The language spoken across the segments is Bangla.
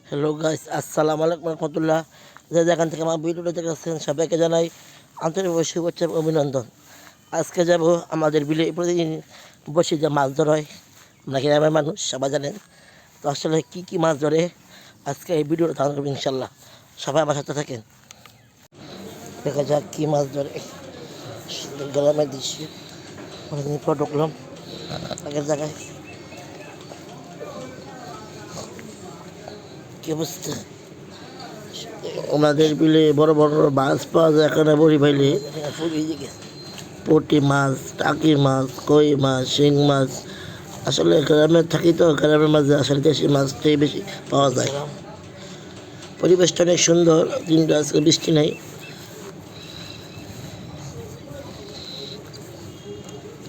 হ্যালো গাইস, আসসালামু আলাইকুম রহমতুল্লাহ। যে যেখান থেকে আমার ভিডিওটা দেখেছেন সবাইকে জানাই আন্তরিক শুভেচ্ছা এবং অভিনন্দন। আজকে যাব আমাদের বিলে প্রতিদিন বসে যে মাছ ধরা হয়, আমরা গ্রামের মানুষ সবাই জানেন। তো আসলে কী মাছ ধরে আজকে এই ভিডিওটা ধারণ করবেন ইনশাল্লাহ। সবাই আমার সাথে থাকেন, দেখা যাক কী মাছ ধরে। গ্রামের দৃশ্য অনেকদিন পর ঢুকলাম আগের জায়গায়। কী অবস্থা, ওনাদের বিলে বড় বড় মাছ পাওয়া যায়। এখানে বড়ি পাইলে পুঁটি মাছ, টাকি মাছ, কই মাছ, শিং মাছ। আসলে গ্রামে থাকি তো, গ্রামের মাঝে আসলে দেশি মাছটাই বেশি পাওয়া যায়। পরিবেশটা অনেক সুন্দর, কিন্তু আজকে বৃষ্টি নাই।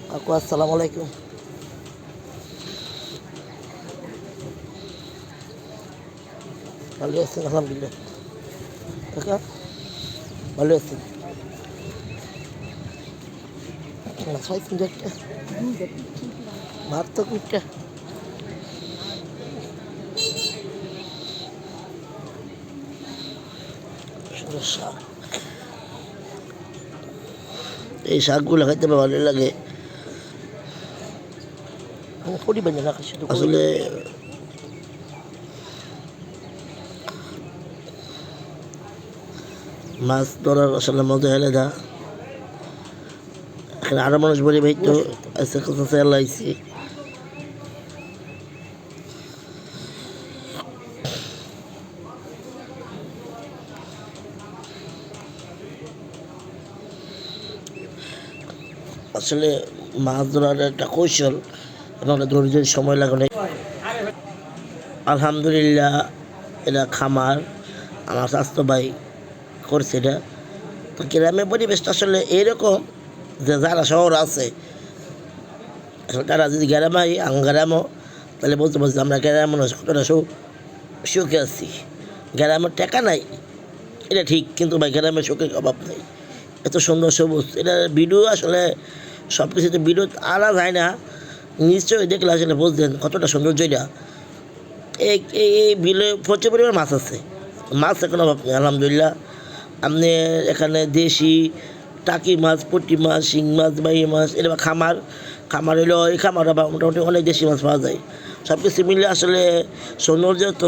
কাকু আসসালামু আলাইকুম। ভালো আছেন? আলহামদুলিল্লাহ। কাকা ভালো আছেন? মাছ পাইছেন যে একটা, মার তো কুইটা। শাক, এই শাকগুলো খাইতে ভালো লাগে। আসলে মাছ ধরার আসলে মজা আলাদা। এখানে আরো মানুষ বলি ভাই তো আজকে কথা চালাইছি। আসলে মাছ ধরার একটা কৌশল এবং একটা ধৈর্যের সময় লাগে অনেক। আলহামদুলিল্লাহ, এটা খামার আমার স্বাস্থ্য ভাই করছে এটা। তো গ্রামের পরিবেশটা আসলে এরকম যে যারা শহর আছে আসলে তারা যদি গ্রামে হয় গ্রামও, তাহলে বলতে বলছি আমরা গ্রামের মানুষ কতটা সুখে আছি। গ্রামের টাকা নাই এটা ঠিক, কিন্তু ভাই গ্রামের সুখের অভাব নেই। এত সুন্দর সবুজ, এটা ভিডিও আসলে সব কিছুতে ভিডিও আনা যায় না। নিশ্চয়ই দেখলে আসলে বুঝলেন কতটা সৌন্দর্য এটা। এই এই বিলে প্রচুর পরিমাণ মাছ আছে, মাছ কোনো অভাব নেই আলহামদুলিল্লাহ। আপনি এখানে দেশি টাকি মাছ, পুঁটি মাছ, শিং মাছ, বাই মাছ, এটা খামার হইলেও এই খামার মোটামুটি অনেক দেশি মাছ পাওয়া যায়। সব কিছু মিলে আসলে সৌন্দর্য তো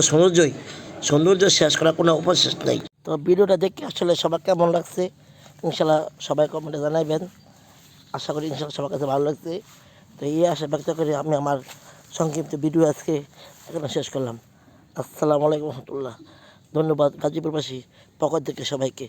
সৌন্দর্য শেষ করার কোনো উপশেষ নেই। তো ভিডিওটা দেখে আসলে সবার কেমন লাগছে ইনশাল্লাহ সবাই কমেন্টে জানাইবেন। আশা করি ইনশাল্লাহ সবার কাছে ভালো লাগছে। তো এই আশা ব্যক্ত করে আমি আমার সংক্ষিপ্ত ভিডিও আজকে এখানে শেষ করলাম। আসসালামু আলাইকুম রহমতুল্লাহ। ধন্যবাদ গাজীপুরবাসী পক্ষ থেকে সবাইকে।